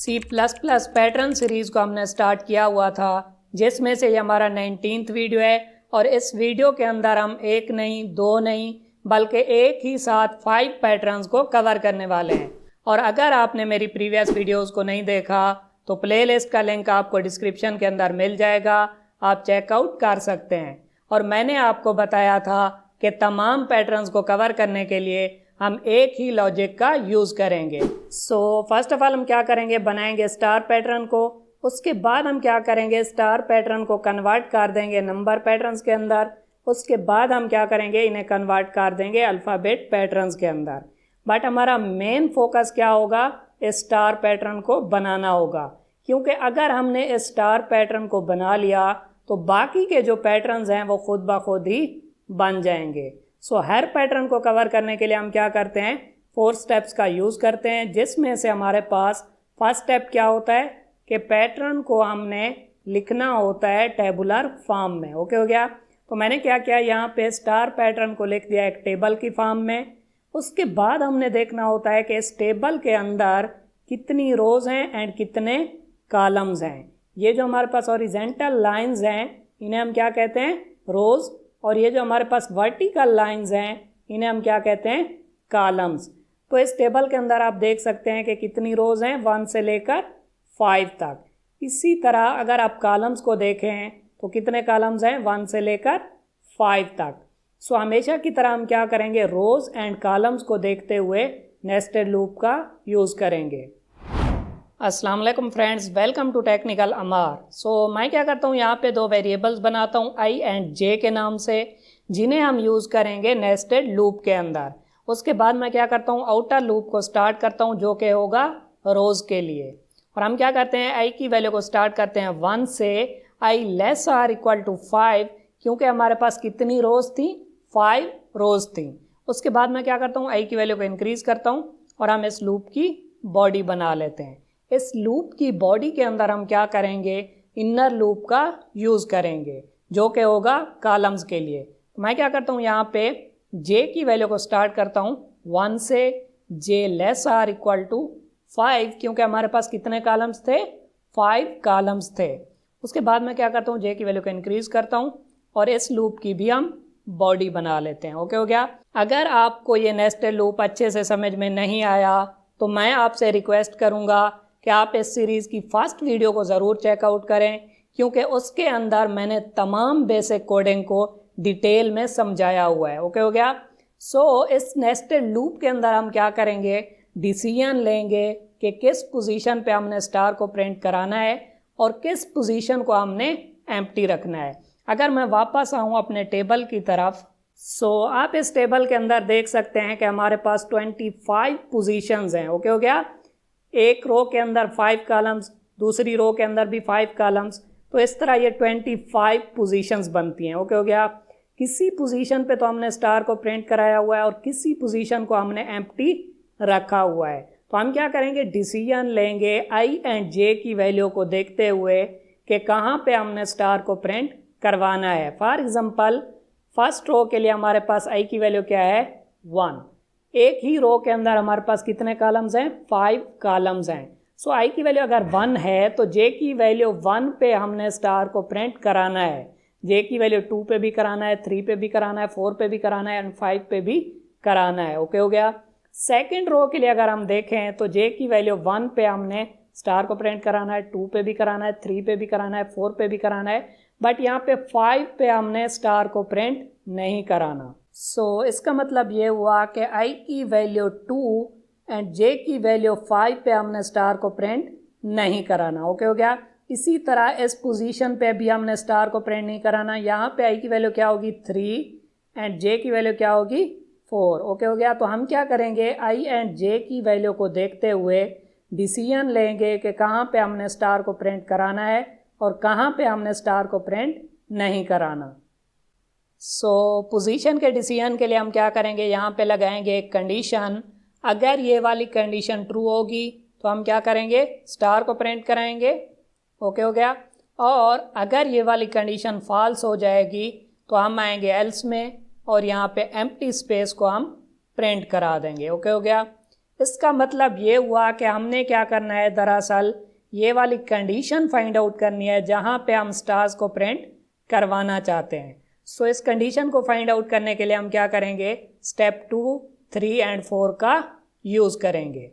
C++ pattern series को हमने start किया हुआ था, जिसमें से ये हमारा 19th वीडियो है। और इस वीडियो के अंदर हम एक नहीं, दो नहीं, बल्कि एक ही साथ 5 पैटर्न्स को कवर करने वाले हैं। और अगर आपने मेरी प्रीवियस वीडियोस को नहीं देखा तो प्लेलिस्ट का लिंक आपको डिस्क्रिप्शन के अंदर मिल जाएगा, आप चेकआउट कर सकते हैं। और मैंने आपको बताया था कि तमाम पैटर्न्स को कवर करने के लिए हम एक ही लॉजिक का यूज़ करेंगे। फर्स्ट ऑफ ऑल हम क्या करेंगे, बनाएंगे स्टार पैटर्न को। उसके बाद हम क्या करेंगे, स्टार पैटर्न को कन्वर्ट कर देंगे नंबर पैटर्न्स के अंदर। उसके बाद हम क्या करेंगे, इन्हें कन्वर्ट कर देंगे अल्फ़ाबेट पैटर्न्स के अंदर। बट हमारा मेन फोकस क्या होगा, स्टार पैटर्न को बनाना होगा, क्योंकि अगर हमने इस स्टार पैटर्न को बना लिया तो बाकी के जो पैटर्न्स हैं वो खुद ब खुद ही बन जाएंगे। हर पैटर्न को कवर करने के लिए हम क्या करते हैं, 4 स्टेप्स का यूज़ करते हैं, जिसमें से हमारे पास फर्स्ट स्टेप क्या होता है कि पैटर्न को हमने लिखना होता है टेबुलर फॉर्म में। ओके हो गया। तो मैंने क्या किया, यहाँ पे स्टार पैटर्न को लिख दिया एक टेबल की फॉर्म में। उसके बाद हमने देखना होता है कि इस टेबल के अंदर कितनी रोज़ हैं एंड कितने कॉलम्स हैं। ये जो हमारे पास हॉरिजेंटल लाइंस हैं इन्हें हम क्या कहते हैं, रोज़। और ये जो हमारे पास वर्टिकल लाइंस हैं इन्हें हम क्या कहते हैं, कॉलम्स। तो इस टेबल के अंदर आप देख सकते हैं कि कितनी रोज़ हैं, 1 से लेकर 5 तक। इसी तरह अगर आप कॉलम्स को देखें तो कितने कॉलम्स हैं, 1 से लेकर 5 तक। हमेशा की तरह हम क्या करेंगे, रोज़ एंड कॉलम्स को देखते हुए नेस्टेड लूप का यूज़ करेंगे। अस्सलाम वालेकुम फ्रेंड्स, वेलकम टू टेक्निकल अमार। मैं क्या करता हूँ, यहाँ पे 2 वेरिएबल्स बनाता हूँ आई एंड जे के नाम से, जिन्हें हम यूज़ करेंगे नेस्टेड लूप के अंदर। उसके बाद मैं क्या करता हूँ, आउटर लूप को स्टार्ट करता हूँ जो कि होगा रोज़ के लिए। और हम क्या करते हैं, आई की वैल्यू को स्टार्ट करते हैं 1 से, आई लेस आर इक्वल टू 5, क्योंकि हमारे पास कितनी रोज़ थी, 5 रोज़ थी। उसके बाद मैं क्या करता हूँ, आई की वैल्यू को इंक्रीज़ करता हूँ और हम इस लूप की बॉडी बना लेते हैं। इस लूप की बॉडी के अंदर हम क्या करेंगे, इनर लूप का यूज़ करेंगे जो कि होगा कॉलम्स के लिए। तो मैं क्या करता हूँ, यहाँ पे जे की वैल्यू को स्टार्ट करता हूँ 1 से, जे लेस आर इक्वल टू 5, क्योंकि हमारे पास कितने कॉलम्स थे, 5 कॉलम्स थे। उसके बाद मैं क्या करता हूँ, जे की वैल्यू को इंक्रीज़ करता हूँ और इस लूप की भी हम बॉडी बना लेते हैं। ओके हो गया। अगर आपको ये नेस्टेड लूप अच्छे से समझ में नहीं आया तो मैं आपसे रिक्वेस्ट करूँगा कि आप इस सीरीज़ की फर्स्ट वीडियो को ज़रूर चेकआउट करें, क्योंकि उसके अंदर मैंने तमाम बेसिक कोडिंग को डिटेल में समझाया हुआ है। ओके हो गया। इस नेस्टेड लूप के अंदर हम क्या करेंगे, डिसीजन लेंगे कि किस पोजीशन पे हमने स्टार को प्रिंट कराना है और किस पोजीशन को हमने एम्प्टी रखना है। अगर मैं वापस आऊँ अपने टेबल की तरफ, आप इस टेबल के अंदर देख सकते हैं कि हमारे पास 25 पोजीशंस हैं। ओके हो गया। एक रो के अंदर 5 कॉलम्स, दूसरी रो के अंदर भी 5 कॉलम्स, तो इस तरह ये 25 पोजीशंस बनती हैं। ओके हो गया। किसी पोजीशन पे तो हमने स्टार को प्रिंट कराया हुआ है और किसी पोजीशन को हमने एम्प्टी रखा हुआ है। तो हम क्या करेंगे, डिसीजन लेंगे आई एंड जे की वैल्यू को देखते हुए कि कहाँ पे हमने स्टार को प्रिंट करवाना है। फॉर एग्जांपल फर्स्ट रो के लिए हमारे पास आई की वैल्यू क्या है, 1। एक ही रो के अंदर हमारे पास कितने कॉलम्स हैं, 5 कॉलम्स हैं। आई की वैल्यू अगर 1 है तो जे की वैल्यू 1 पे हमने स्टार को प्रिंट कराना है। जे की वैल्यू 2 पे भी कराना है, 3 पे भी कराना है, 4 पे भी कराना है एंड 5 पे भी कराना है। ओके हो गया। सेकेंड रो के लिए अगर हम देखें तो जे की वैल्यू 1 पे हमने स्टार को प्रिंट कराना है, 2 पे भी कराना है, 3 पे भी कराना है, 4 पे भी कराना है, बट यहाँ पे 5 पे हमने स्टार को प्रिंट नहीं कराना। इसका मतलब ये हुआ कि आई की वैल्यू 2 एंड जे की वैल्यू 5 पे हमने स्टार को प्रिंट नहीं कराना। ओके हो गया। इसी तरह इस पोजीशन पे भी हमने स्टार को प्रिंट नहीं कराना। यहाँ पे आई की वैल्यू क्या होगी, 3 एंड जे की वैल्यू क्या होगी, 4। ओके हो गया। तो हम क्या करेंगे, आई एंड जे की वैल्यू को देखते हुए डिसीजन लेंगे कि कहाँ पे हमने स्टार को प्रिंट कराना है और कहाँ पे हमने स्टार को प्रिंट नहीं कराना। पोजीशन के डिसीजन के लिए हम क्या करेंगे, यहाँ पे लगाएंगे एक कंडीशन। अगर ये वाली कंडीशन ट्रू होगी तो हम क्या करेंगे, स्टार को प्रिंट कराएंगे। ओके हो गया। और अगर ये वाली कंडीशन फॉल्स हो जाएगी तो हम आएंगे एल्स में और यहाँ पे एम्प्टी स्पेस को हम प्रिंट करा देंगे। ओके हो गया। इसका मतलब ये हुआ कि हमने क्या करना है, दरअसल ये वाली कंडीशन फाइंड आउट करनी है जहाँ पे हम स्टार्स को प्रिंट करवाना चाहते हैं। सो इस कंडीशन को फाइंड आउट करने के लिए हम क्या करेंगे, स्टेप 2, 3 एंड 4 का यूज़ करेंगे।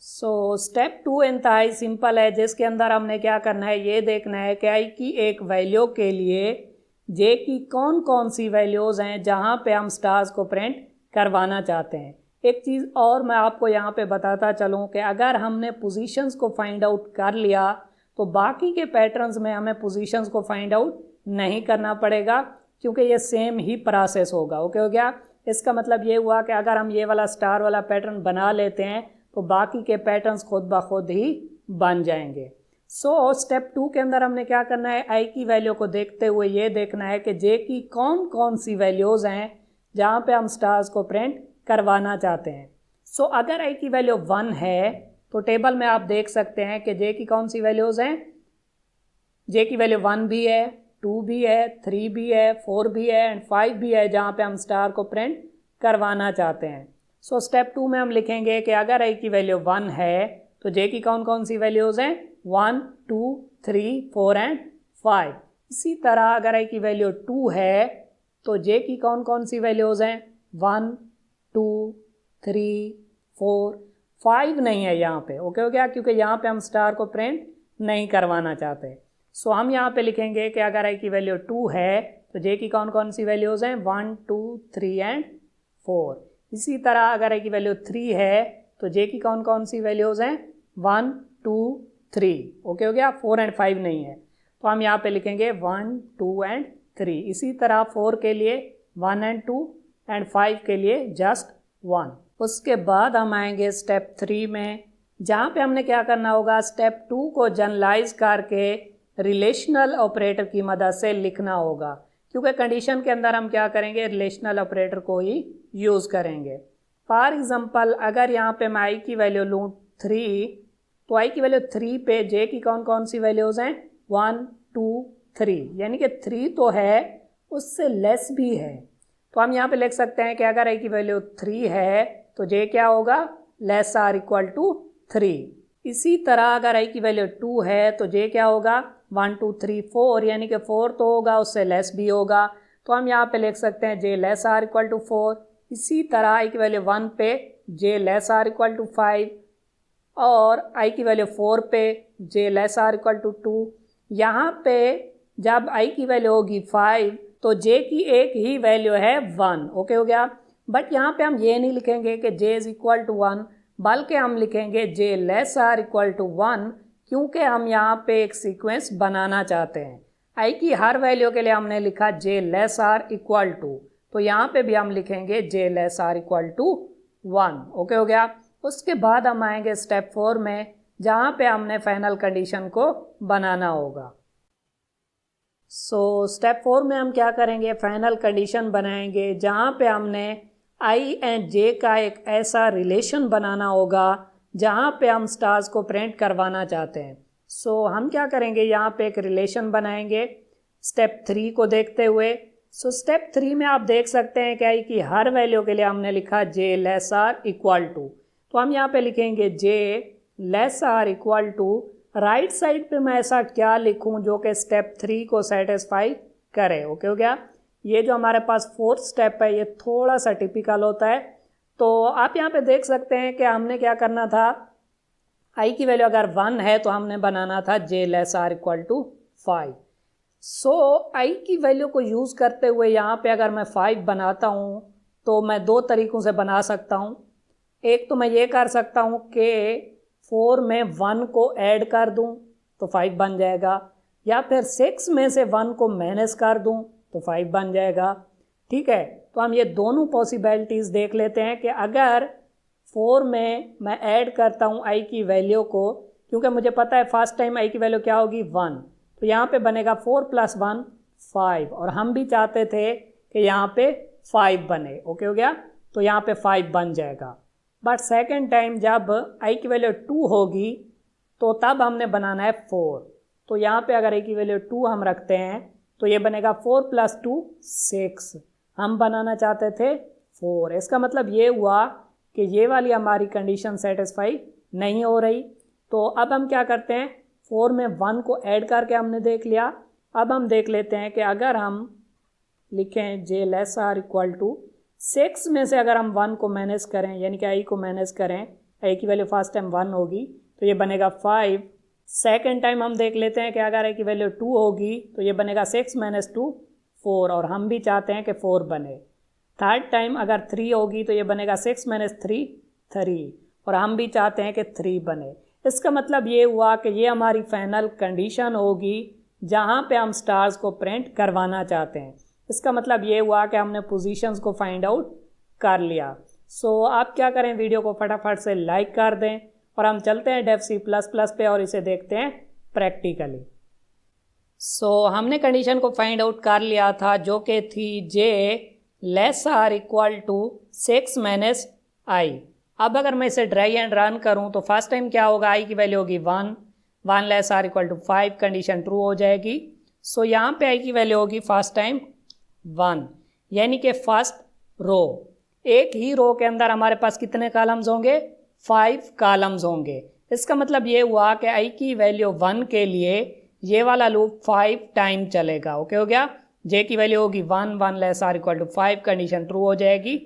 सो स्टेप 2 इंतहाई सिंपल है, जिसके अंदर हमने क्या करना है, ये देखना है कि आई की एक वैल्यू के लिए जे की कौन कौन सी वैल्यूज़ हैं जहाँ पे हम स्टार्स को प्रिंट करवाना चाहते हैं। एक चीज़ और मैं आपको यहाँ पे बताता चलूँ कि अगर हमने पोजीशंस को फाइंड आउट कर लिया तो बाकी के पैटर्न्स में हमें पोजीशंस को फाइंड आउट नहीं करना पड़ेगा, क्योंकि ये सेम ही प्रोसेस होगा। ओके हो गया। इसका मतलब ये हुआ कि अगर हम ये वाला स्टार वाला पैटर्न बना लेते हैं तो बाकी के पैटर्न्स खुद ब खुद ही बन जाएंगे। सो स्टेप 2 के अंदर हमने क्या करना है, आई की वैल्यू को देखते हुए ये देखना है कि जे की कौन कौन सी वैल्यूज़ हैं जहाँ पे हम स्टार्स को प्रिंट करवाना चाहते हैं। सो अगर आई की वैल्यू 1 है तो टेबल में आप देख सकते हैं कि जे की कौन सी वैल्यूज़ हैं, जे की वैल्यू 1 भी है, 2 भी है, 3 भी है, 4 भी है एंड 5 भी है जहाँ पे हम स्टार को प्रिंट करवाना चाहते हैं। सो स्टेप 2 में हम लिखेंगे कि अगर आई की वैल्यू 1 है तो जे की कौन कौन सी वैल्यूज़ हैं, 1, 2, 3, 4 एंड 5। इसी तरह अगर आई की वैल्यू 2 है तो जे की कौन कौन सी वैल्यूज़ हैं, 1, 2, 3, 4, 5 नहीं है यहाँ पे। ओके हो गया, क्योंकि यहाँ पे हम स्टार को प्रिंट नहीं करवाना चाहते। सो हम यहाँ पे लिखेंगे कि अगर आई की वैल्यू 2 है तो जे की कौन कौन सी वैल्यूज़ हैं, 1, 2, 3 एंड 4। इसी तरह अगर आई की वैल्यू 3 है तो जे की कौन कौन सी वैल्यूज़ हैं, 1, 2, 3। ओके हो गया, 4 एंड 5 नहीं है तो हम यहाँ पे लिखेंगे 1, 2 एंड 3। इसी तरह 4 के लिए 1 एंड 2 एंड 5 के लिए जस्ट 1। उसके बाद हम आएंगे स्टेप 3 में, जहाँ पे हमने क्या करना होगा, स्टेप 2 को जनरलाइज करके रिलेशनल ऑपरेटर की मदद से लिखना होगा, क्योंकि कंडीशन के अंदर हम क्या करेंगे, रिलेशनल ऑपरेटर को ही यूज़ करेंगे। फॉर एग्जांपल अगर यहाँ पे मैं आई की वैल्यू लूँ 3 तो आई की वैल्यू 3 पे जे की कौन कौन सी वैल्यूज़ हैं, 1, 2, 3, यानी कि 3 तो है उससे लेस भी है। तो हम यहाँ पे लिख सकते हैं कि अगर आई की वैल्यू 3 है तो जे क्या होगा, लेस आर इक्वल टू 3। इसी तरह अगर आई की वैल्यू 2 है तो जे क्या होगा, 1, 2, 3, 4, यानी कि 4 तो होगा उससे लेस भी होगा। तो हम यहाँ पे लिख सकते हैं जे लेस आर इक्वल टू 4। इसी तरह आई की वैल्यू 1 पे जे लेस आर इक्वल टू 5 और आई की वैल्यू 4 पे जे लेस आर इक्वल टू 2। यहाँ पे जब आई की वैल्यू होगी 5 तो जे की एक ही वैल्यू है 1। ओके हो गया। बट यहाँ पे हम ये नहीं लिखेंगे कि जे इज़ इक्वल टू 1, बल्कि हम लिखेंगे J less are equal to 1, क्योंकि हम यहाँ पे एक सीक्वेंस बनाना चाहते हैं। आई की हर वैल्यू के लिए हमने लिखा J less are equal to, तो यहाँ पे भी हम लिखेंगे J less are equal to 1। Okay हो गया। उसके बाद हम आएंगे स्टेप 4 में, जहाँ पे हमने फाइनल कंडीशन को बनाना होगा। सो स्टेप 4 में हम क्या करेंगे, फाइनल कंडीशन बनाएंगे जहाँ पे हमने आई एंड जे का एक ऐसा रिलेशन बनाना होगा जहाँ पे हम स्टार्स को प्रिंट करवाना चाहते हैं। सो हम क्या करेंगे, यहाँ पे एक रिलेशन बनाएंगे स्टेप 3 को देखते हुए। सो स्टेप 3 में आप देख सकते हैं कि आई की हर वैल्यू के लिए हमने लिखा J less are equal to, तो हम यहाँ पे लिखेंगे J less are equal to. Right side पे मैं ऐसा क्या लिखूं जो कि स्टेप 3 को सेटिस्फाई करे। ओके हो गया। ये जो हमारे पास 4th स्टेप है ये थोड़ा सा टिपिकल होता है। तो आप यहाँ पे देख सकते हैं कि हमने क्या करना था, आई की वैल्यू अगर 1 है तो हमने बनाना था जे लेस आर इक्वल टू 5। सो आई की वैल्यू को यूज़ करते हुए यहाँ पे अगर मैं 5 बनाता हूँ तो मैं 2 तरीक़ों से बना सकता हूँ। एक तो मैं ये कर सकता हूँ कि 4 में 1 को ऐड कर दूँ तो 5 बन जाएगा, या फिर 6 में से 1 को माइनस कर दूँ तो 5 बन जाएगा। ठीक है, तो हम ये दोनों पॉसिबिलिटीज़ देख लेते हैं कि अगर 4 में मैं ऐड करता हूँ आई की वैल्यू को, क्योंकि मुझे पता है फर्स्ट टाइम आई की वैल्यू क्या होगी 1, तो यहाँ पे बनेगा 4 + 1 5, और हम भी चाहते थे कि यहाँ पे 5 बने। ओके हो गया, तो यहाँ पे 5 बन जाएगा। बट सेकेंड टाइम जब आई की वैल्यू 2 होगी तो तब हमने बनाना है 4, तो यहाँ पे अगर आई की वैल्यू 2 हम रखते हैं तो ये बनेगा 4 + 2 6, हम बनाना चाहते थे 4। इसका मतलब ये हुआ कि ये वाली हमारी कंडीशन सेटिस्फाई नहीं हो रही। तो अब हम क्या करते हैं, 4 में 1 को ऐड करके हमने देख लिया। अब हम देख लेते हैं कि अगर हम लिखें जे लेस आर इक्वल टू 6 में से अगर हम 1 को मैनेज करें, यानी कि आई को मैनेज करें, आई की वैल्यू फर्स्ट टाइम 1 होगी तो ये बनेगा 5। सेकेंड टाइम हम देख लेते हैं कि अगर आई की वैल्यू 2 होगी तो ये बनेगा 6 - 2 4, और हम भी चाहते हैं कि 4 बने। थर्ड टाइम अगर 3 होगी तो ये बनेगा 6 - 3 3, और हम भी चाहते हैं कि 3 बने। इसका मतलब ये हुआ कि ये हमारी फाइनल कंडीशन होगी जहाँ पे हम स्टार्स को प्रिंट करवाना चाहते हैं। इसका मतलब ये हुआ कि हमने पोजीशंस को फाइंड आउट कर लिया। सो आप क्या करें, वीडियो को फटाफट से लाइक कर दें और हम चलते हैं डेफ C++ पे और इसे देखते हैं प्रैक्टिकली। सो हमने कंडीशन को फाइंड आउट कर लिया था जो कि थी J less are equal to 6 - i। अब अगर मैं इसे ड्राई एंड रन करूं तो फर्स्ट टाइम क्या होगा, i की वैल्यू होगी 1, 1 less are equal to 5, condition true हो जाएगी। सो यहाँ पे i की वैल्यू होगी फर्स्ट टाइम 1, यानी कि फर्स्ट रो, एक ही रो के अंदर हमारे पास कितने कॉलम्स होंगे, 5 कॉलम्स होंगे। इसका मतलब ये हुआ कि i की वैल्यू 1 के लिए ये वाला लूप 5 टाइम चलेगा। ओके हो गया। j की वैल्यू होगी 1, 1 less are equal to 5, condition true हो जाएगी।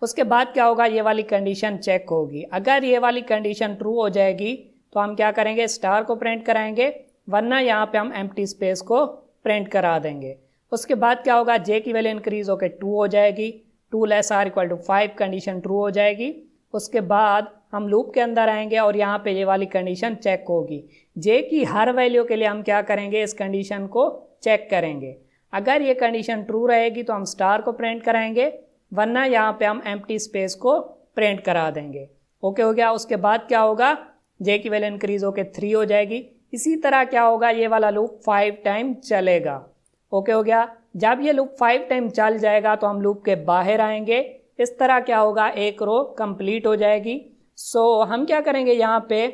उसके बाद क्या होगा, ये वाली कंडीशन चेक होगी। अगर ये वाली कंडीशन ट्रू हो जाएगी तो हम क्या करेंगे, स्टार को प्रिंट कराएंगे, वरना यहाँ पे हम एम्प्टी स्पेस को प्रिंट करा देंगे। उसके बाद क्या होगा, j की वैल्यू इंक्रीज होकर 2 हो जाएगी, 2 less are equal to 5, condition true हो जाएगी। उसके बाद हम लूप के अंदर आएंगे और यहाँ पे ये वाली कंडीशन चेक होगी। j की हर वैल्यू के लिए हम क्या करेंगे, इस कंडीशन को चेक करेंगे। अगर ये कंडीशन ट्रू रहेगी तो हम स्टार को प्रिंट कराएंगे, वरना यहाँ पे हम एम्प्टी स्पेस को प्रिंट करा देंगे। ओके हो गया। उसके बाद क्या होगा, j की वैल्यू इंक्रीज होकर 3 हो जाएगी। इसी तरह क्या होगा, ये वाला लूप 5 टाइम चलेगा। ओके हो गया। जब ये लूप 5 टाइम चल जाएगा तो हम लूप के बाहर आएंगे। इस तरह क्या होगा, एक रो कंप्लीट हो जाएगी। सो हम क्या करेंगे, यहाँ पे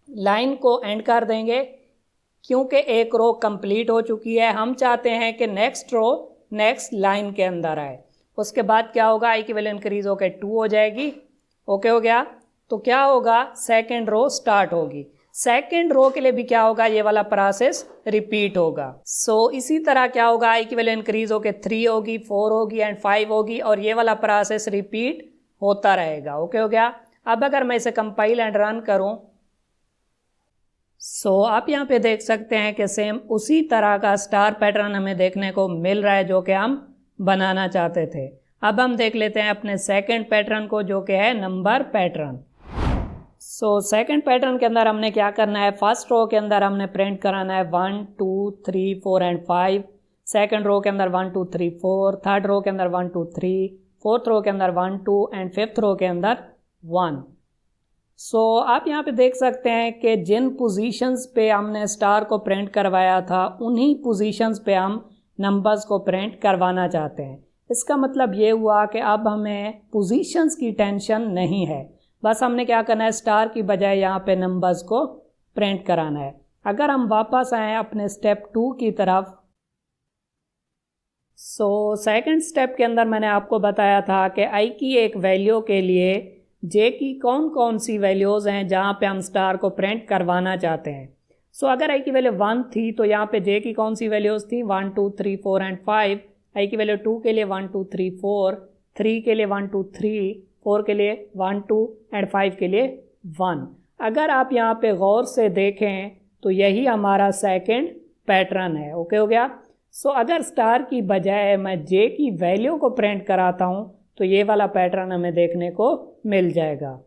लाइन को एंड कर देंगे क्योंकि एक रो कंप्लीट हो चुकी है। हम चाहते हैं कि नेक्स्ट रो नेक्स्ट लाइन के अंदर आए। उसके बाद क्या होगा, i की वैल्यू इंक्रीज होकर 2 हो जाएगी। ओके हो गया। तो क्या होगा, सेकंड रो स्टार्ट होगी। सेकंड रो के लिए भी क्या होगा, ये वाला प्रोसेस रिपीट होगा। सो इसी तरह क्या होगा, i की वैल्यू इंक्रीज होकर 3 होगी, 4 होगी एंड 5 होगी, और ये वाला प्रोसेस रिपीट होता रहेगा। ओके हो गया। अब अगर मैं इसे कंपाइल एंड रन करूं, सो आप यहाँ पे देख सकते हैं कि सेम उसी तरह का स्टार पैटर्न हमें देखने को मिल रहा है जो कि हम बनाना चाहते थे। अब हम देख लेते हैं अपने सेकंड पैटर्न को जो कि है number pattern. So second pattern के अंदर हमने क्या करना है, फर्स्ट रो के अंदर हमने प्रिंट कराना है 1 2 3 4 एंड 5, सेकंड रो के अंदर 1 2 3 4, थर्ड रो के अंदर 1 2 3, फोर्थ रो के अंदर 1 2 एंड फिफ्थ रो के अंदर 1। सो आप यहाँ पे देख सकते हैं कि जिन पोजीशंस पे हमने स्टार को प्रिंट करवाया था उन्हीं पोजीशंस पे हम नंबर्स को प्रिंट करवाना चाहते हैं। इसका मतलब ये हुआ कि अब हमें पोजीशंस की टेंशन नहीं है, बस हमने क्या करना है, स्टार की बजाय यहाँ पे नंबर्स को प्रिंट कराना है। अगर हम वापस आएँ अपने स्टेप 2 की तरफ, सो सेकंड स्टेप के अंदर मैंने आपको बताया था कि i की एक वैल्यू के लिए j की कौन कौन सी वैल्यूज़ हैं जहाँ पे हम स्टार को प्रिंट करवाना चाहते हैं। सो अगर i की वैल्यू 1 थी तो यहाँ पे j की कौन सी वैल्यूज़ थी, 1 2 3 4 एंड 5। i की वैल्यू 2 के लिए 1 2 3 4, 3 के लिए 1 2 3, 4 के लिए 1 2 एंड 5 के लिए 1। अगर आप यहाँ पे गौर से देखें तो यही हमारा सेकंड पैटर्न है। ओके हो गया। सो अगर स्टार की बजाय मैं j की वैल्यू को प्रिंट कराता हूँ तो ये वाला पैटर्न हमें देखने को मिल जाएगा।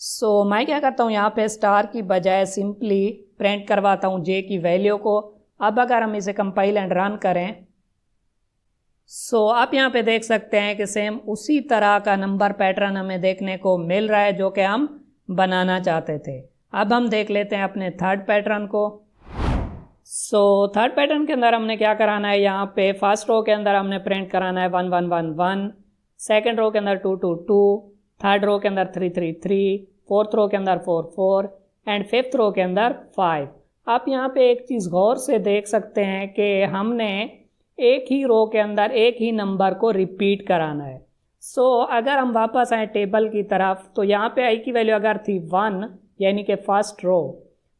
सो मैं क्या करता हूँ, यहाँ पे स्टार की बजाय सिंपली प्रिंट करवाता हूँ j की वैल्यू को। अब अगर हम इसे कंपाइल एंड रन करें, सो आप यहाँ पे देख सकते हैं कि सेम उसी तरह का नंबर पैटर्न हमें देखने को मिल रहा है जो कि हम बनाना चाहते थे। अब हम देख लेते हैं अपने थर्ड पैटर्न को। सो थर्ड पैटर्न के अंदर हमने क्या कराना है, यहाँ पे फर्स्ट रो के अंदर हमने प्रिंट कराना है 1 1 1 1, सेकेंड रो के अंदर 2 2 2, थर्ड रो के अंदर 3 3 3, फोर्थ रो के अंदर 4 4 एंड फिफ्थ रो के अंदर 5। आप यहाँ पे एक चीज़ गौर से देख सकते हैं कि हमने एक ही रो के अंदर एक ही नंबर को रिपीट कराना है। अगर हम वापस आए टेबल की तरफ तो यहाँ पे आई की वैल्यू अगर थी 1 यानी कि फर्स्ट रो,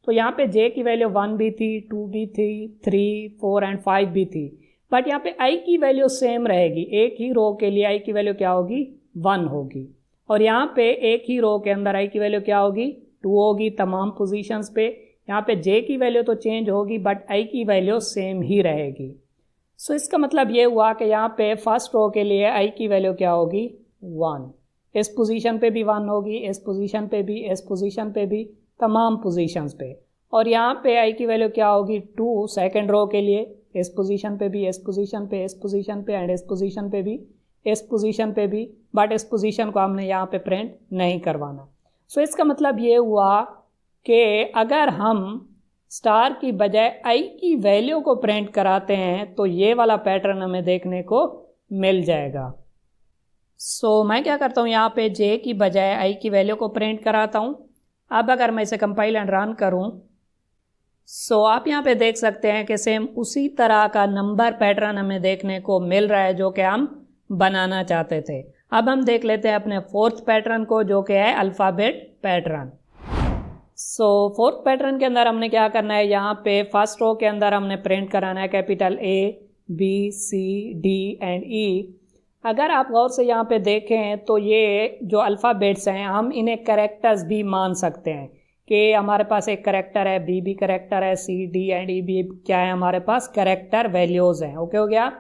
तो यहाँ पे जे की वैल्यू 1 भी थी, 2 भी थी, 3, 4 एंड 5 भी थी। बट यहाँ पे आई की वैल्यू सेम रहेगी, एक ही रो के लिए आई की वैल्यू क्या होगी, 1 होगी। और यहाँ पे एक ही रो के अंदर आई की वैल्यू क्या होगी, 2 होगी तमाम पोजीशंस पे। यहाँ पे जे की वैल्यू तो चेंज होगी बट आई की वैल्यू सेम ही रहेगी। इसका मतलब ये हुआ कि यहाँ पे फर्स्ट रो के लिए आई की वैल्यू क्या होगी, 1। इस पोजीशन पे भी 1 होगी, इस पोजीशन पे भी, इस पोजीशन पे भी, तमाम पोजीशंस पे। और यहाँ पे आई की वैल्यू क्या होगी, 2 सेकेंड रो के लिए, इस पोजीशन पे भी, इस पोजीशन पे, इस पोजीशन पे एंड इस पोजीशन पे भी, इस पोजीशन पे भी। बट इस पोजीशन को हमने यहाँ पे प्रिंट नहीं करवाना। इसका मतलब ये हुआ कि अगर हम स्टार की बजाय आई की वैल्यू को प्रिंट कराते हैं तो ये वाला पैटर्न हमें देखने को मिल जाएगा। मैं क्या करता हूँ, यहाँ पे जे की बजाय आई की वैल्यू को प्रिंट कराता हूँ। अब अगर मैं इसे कंपाइल एंड रन करूँ आप यहाँ पे देख सकते हैं कि सेम उसी तरह का नंबर पैटर्न हमें देखने को मिल रहा है जो कि हम बनाना चाहते थे। अब हम देख लेते हैं अपने फोर्थ पैटर्न को जो कि है अल्फ़ाबेट पैटर्न। फोर्थ पैटर्न के अंदर हमने क्या करना है, यहाँ पे फर्स्ट रो के अंदर हमने प्रिंट कराना है capital A, B, C, D and E। अगर आप गौर से यहाँ पे देखें तो ये जो अल्फ़ाबेट्स हैं हम इन्हें कैरेक्टर्स भी मान सकते हैं कि हमारे पास एक कैरेक्टर है, B भी कैरेक्टर है, C, D एंड E भी क्या है, हमारे पास कैरेक्टर वैल्यूज़ हैं। ओके हो गया।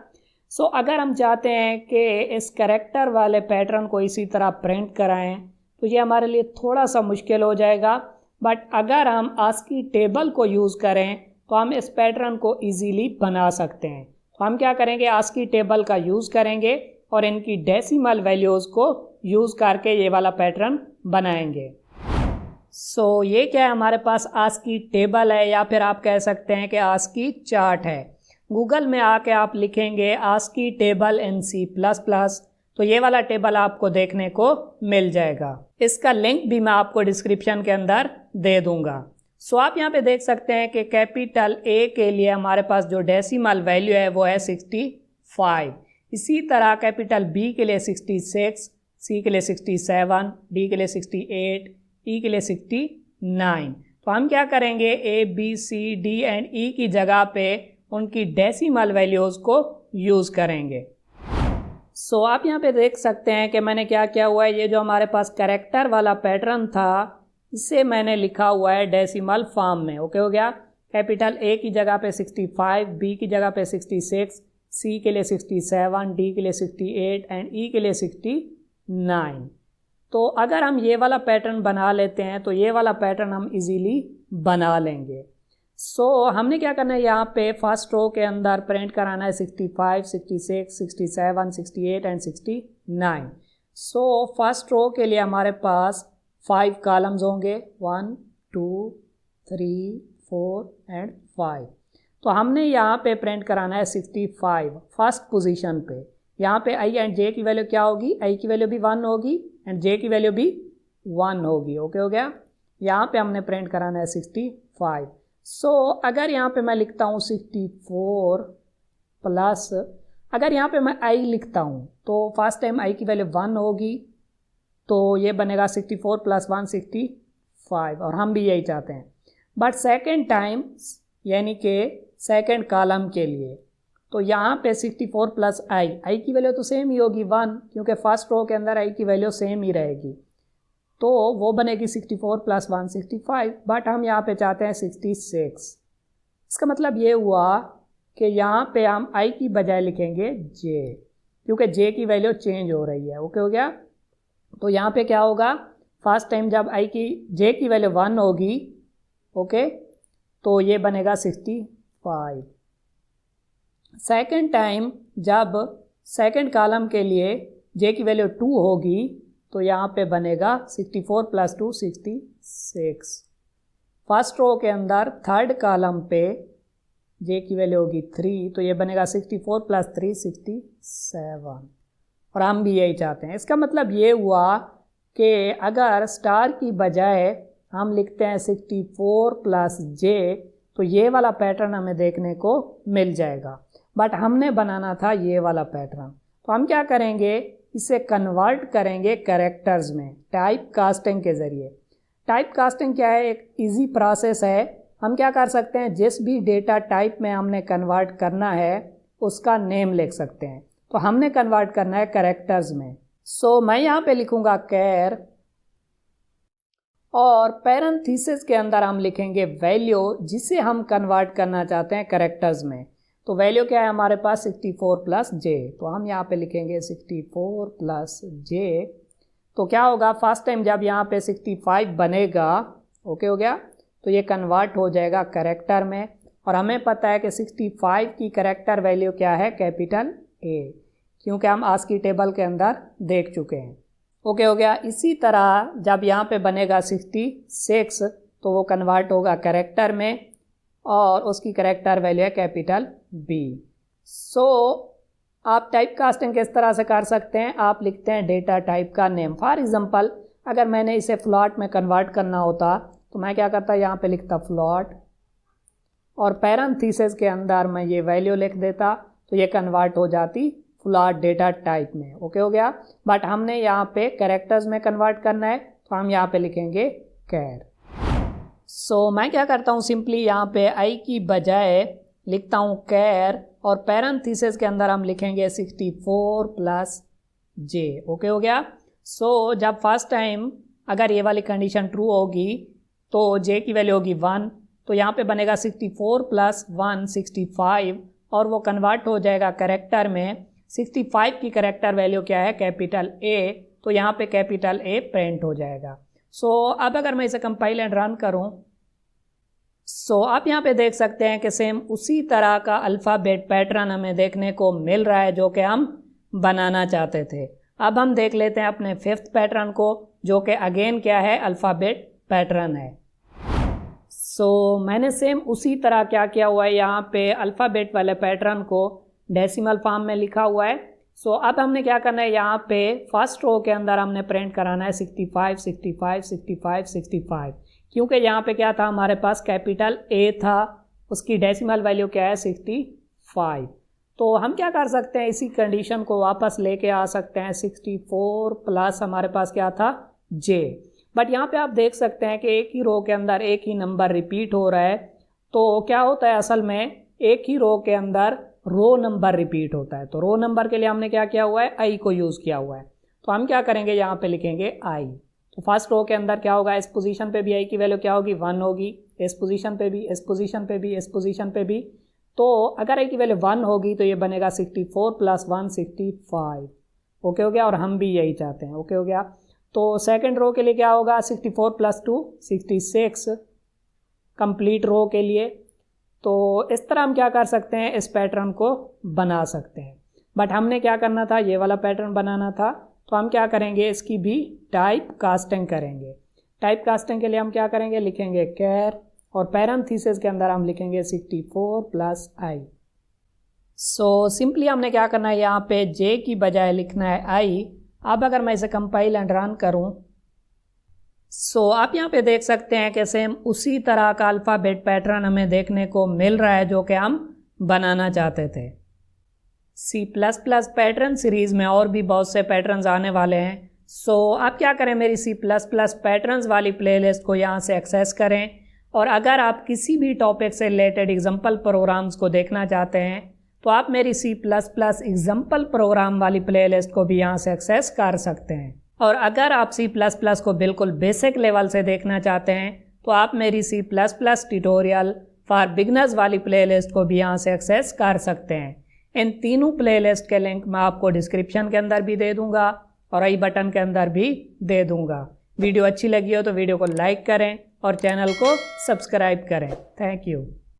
अगर हम चाहते हैं कि इस कैरेक्टर वाले पैटर्न को इसी तरह प्रिंट कराएं तो ये हमारे लिए थोड़ा सा मुश्किल हो जाएगा। बट अगर हम आस्की टेबल को यूज़ करें तो हम इस पैटर्न को इजीली बना सकते हैं। तो हम क्या करेंगे, आस्की टेबल का यूज़ करेंगे और इनकी डेसिमल वैल्यूज़ को यूज़ करके ये वाला पैटर्न बनाएंगे। ये क्या है, हमारे पास आस्की टेबल है या फिर आप कह सकते हैं कि आस्की चार्ट है। गूगल में आके आप लिखेंगे आस्की टेबल इन C++, तो ये वाला टेबल आपको देखने को मिल जाएगा। इसका लिंक भी मैं आपको डिस्क्रिप्शन के अंदर दे दूंगा। आप यहाँ पे देख सकते हैं कि कैपिटल A के लिए हमारे पास जो डेसिमल वैल्यू है वो है 65। इसी तरह कैपिटल B के लिए 66, C के लिए 67, D के लिए 68, E के लिए 69। तो हम क्या करेंगे, A, B, C, D and E की जगह पे उनकी डेसिमल वैल्यूज़ को यूज़ करेंगे। आप यहाँ पे देख सकते हैं कि मैंने क्या किया हुआ है, ये जो हमारे पास कैरेक्टर वाला पैटर्न था इसे मैंने लिखा हुआ है डेसिमल फॉर्म में। ओके हो गया। कैपिटल A की जगह पे 65, B की जगह पे 66, C के लिए 67, D के लिए 68 एंड E के लिए 69। तो अगर हम ये वाला पैटर्न बना लेते हैं तो ये वाला पैटर्न हम इजीली बना लेंगे। हमने क्या करना है, यहाँ पे फर्स्ट रो के अंदर प्रिंट कराना है 65, 66, 67, 68 एंड 69। फर्स्ट रो के लिए हमारे पास 5 कॉलम्स होंगे, 1, 2, 3, 4 एंड 5। तो हमने यहाँ पे प्रिंट कराना है 65 फर्स्ट पोजीशन पे। यहाँ पे आई एंड जे की वैल्यू क्या होगी, आई की वैल्यू भी 1 होगी एंड जे की वैल्यू भी 1 होगी। ओके हो गया। यहाँ पे हमने प्रिंट कराना है 65। अगर यहाँ पे मैं लिखता हूँ 64 प्लस, अगर यहाँ पे मैं आई लिखता हूँ तो फर्स्ट टाइम आई की वैल्यू 1 होगी, तो ये बनेगा 64 प्लस 1 65 और हम भी यही चाहते हैं। बट सेकेंड टाइम यानी कि सेकेंड कॉलम के लिए तो यहाँ पे 64 प्लस आई की वैल्यू तो सेम ही होगी 1, क्योंकि फर्स्ट रो के अंदर आई की वैल्यू सेम ही रहेगी, तो वो बनेगी 64 प्लस 1 65। बट हम यहाँ पे चाहते हैं 66। इसका मतलब ये हुआ कि यहाँ पे हम आई की बजाय लिखेंगे जे, क्योंकि जे की वैल्यू चेंज हो रही है। ओके हो गया। तो यहाँ पे क्या होगा, फर्स्ट टाइम जब आई की जे की वैल्यू 1 होगी, ओके, तो ये बनेगा 65। सेकेंड टाइम जब सेकेंड कॉलम के लिए जे की वैल्यू 2 होगी तो यहाँ पे बनेगा 64 प्लस 2 66। फर्स्ट रो के अंदर थर्ड कॉलम पे जे की वैल्यू होगी 3, तो ये बनेगा 64 प्लस 3 67 और हम भी यही चाहते हैं। इसका मतलब ये हुआ कि अगर स्टार की बजाय हम लिखते हैं 64 प्लस जे तो ये वाला पैटर्न हमें देखने को मिल जाएगा। बट हमने बनाना था ये वाला पैटर्न, तो हम क्या करेंगे, इसे कन्वर्ट करेंगे कैरेक्टर्स में टाइप कास्टिंग के ज़रिए। टाइप कास्टिंग क्या है? एक इजी प्रोसेस है। हम क्या कर सकते हैं, जिस भी डेटा टाइप में हमने कन्वर्ट करना है उसका नेम लिख सकते हैं। तो हमने कन्वर्ट करना है कैरेक्टर्स में। सो मैं यहाँ पे लिखूँगा कैर और पैरेंथेसिस के अंदर हम लिखेंगे वैल्यू जिसे हम कन्वर्ट करना चाहते हैं कैरेक्टर्स में। तो वैल्यू क्या है हमारे पास 64 प्लस जे। तो हम यहाँ पे लिखेंगे 64 प्लस जे। तो क्या होगा, फर्स्ट टाइम जब यहाँ पे 65 बनेगा, ओके हो गया, तो ये कन्वर्ट हो जाएगा कैरेक्टर में। और हमें पता है कि 65 की कैरेक्टर वैल्यू क्या है, कैपिटल ए, क्योंकि हम आस्की टेबल के अंदर देख चुके हैं। ओके हो गया। इसी तरह जब यहाँ पे बनेगा 66 तो वो कन्वर्ट होगा कैरेक्टर में और उसकी कैरेक्टर वैल्यू है कैपिटल बी। सो आप टाइप कास्टिंग किस तरह से कर सकते हैं, आप लिखते हैं डेटा टाइप का नेम। फॉर एग्जांपल अगर मैंने इसे फ्लॉट में कन्वर्ट करना होता तो मैं क्या करता, यहाँ पे लिखता फ्लॉट और पैरेंथेसिस के अंदर मैं ये वैल्यू लिख देता, तो ये कन्वर्ट हो जाती फ्लॉट डेटा टाइप में। ओके हो गया। बट हमने यहाँ पे कैरेक्टर्स में कन्वर्ट करना है तो हम यहाँ पे लिखेंगे कैर। सो मैं क्या करता हूँ, सिंपली यहाँ पे आई की बजाय लिखता हूँ कैर और पैरेंथेसिस के अंदर हम लिखेंगे 64 प्लस जे। ओके हो गया। सो जब फर्स्ट टाइम अगर ये वाली कंडीशन ट्रू होगी तो जे की वैल्यू होगी 1, तो यहाँ पे बनेगा 64 प्लस 1 65 और वो कन्वर्ट हो जाएगा कैरेक्टर में। 65 की कैरेक्टर वैल्यू क्या है, कैपिटल ए, तो यहाँ पे कैपिटल ए प्रिंट हो जाएगा। सो अब अगर मैं इसे कंपाइल एंड रन करूँ, सो आप यहाँ पे देख सकते हैं कि सेम उसी तरह का अल्फ़ाबेट पैटर्न हमें देखने को मिल रहा है जो कि हम बनाना चाहते थे। अब हम देख लेते हैं अपने 5th पैटर्न को, जो कि अगेन क्या है, अल्फ़ाबेट पैटर्न है। सो मैंने सेम उसी तरह क्या किया हुआ है, यहाँ पे अल्फ़ाबेट वाले पैटर्न को डेसिमल फॉर्म में लिखा हुआ है। सो अब हमने क्या करना है, यहाँ पे फर्स्ट रो के अंदर हमने प्रिंट कराना है 65 65 65 65, क्योंकि यहाँ पे क्या था, हमारे पास कैपिटल ए था, उसकी डेसिमल वैल्यू क्या है 65। तो हम क्या कर सकते हैं, इसी कंडीशन को वापस लेके आ सकते हैं। 64 प्लस हमारे पास क्या था, जे। बट यहाँ पे आप देख सकते हैं कि एक ही रो के अंदर एक ही नंबर रिपीट हो रहा है। तो क्या होता है, असल में एक ही रो के अंदर रो नंबर रिपीट होता है। तो रो नंबर के लिए हमने क्या किया हुआ है, आई को यूज़ किया हुआ है। तो हम क्या करेंगे, यहाँ पे लिखेंगे आई। तो फर्स्ट रो के अंदर क्या होगा, इस पोजीशन पे भी आई की वैल्यू क्या होगी, 1 होगी, इस पोजीशन पे भी, इस पोजीशन पे भी, इस पोजीशन पे भी। तो अगर आई की वैल्यू 1 होगी तो ये बनेगा 64 प्लस 1 65। ओके हो गया, और हम भी यही चाहते हैं। ओके हो गया। तो सेकंड रो के लिए क्या होगा, 64 प्लस 2 66 कंप्लीट रो के लिए। तो इस तरह हम क्या कर सकते हैं, इस पैटर्न को बना सकते हैं। बट हमने क्या करना था, ये वाला पैटर्न बनाना था। तो हम क्या करेंगे, इसकी भी टाइप कास्टिंग करेंगे। टाइप कास्टिंग के लिए हम क्या करेंगे, लिखेंगे कैर और पैरेंथेसिस के अंदर हम लिखेंगे 64 प्लस आई। सो सिंपली हमने क्या करना है, यहाँ पे जे की बजाय लिखना है आई। अब अगर मैं इसे कंपाइल एंड रन करूँ, सो आप यहाँ पे देख सकते हैं कि सेम उसी तरह का अल्फ़ाबेट पैटर्न हमें देखने को मिल रहा है जो कि हम बनाना चाहते थे। C++ पैटर्न सीरीज़ में और भी बहुत से पैटर्न्स आने वाले हैं। सो आप क्या करें, मेरी C++ पैटर्न्स वाली प्लेलिस्ट को यहाँ से एक्सेस करें, और अगर आप किसी भी टॉपिक से रिलेटेड एग्जाम्पल प्रोग्राम्स को देखना चाहते हैं तो आप मेरी C++ एग्जाम्पल प्रोग्राम वाली प्लेलिस्ट को भी यहाँ से एक्सेस कर सकते हैं। और अगर आप C++ को बिल्कुल बेसिक लेवल से देखना चाहते हैं तो आप मेरी C++ ट्यूटोरियल फॉर बिगनर्स वाली प्लेलिस्ट को भी यहाँ से एक्सेस कर सकते हैं। इन तीनों प्लेलिस्ट के लिंक मैं आपको डिस्क्रिप्शन के अंदर भी दे दूँगा और आई बटन के अंदर भी दे दूँगा। वीडियो अच्छी लगी हो तो वीडियो को लाइक करें और चैनल को सब्सक्राइब करें। Thank you.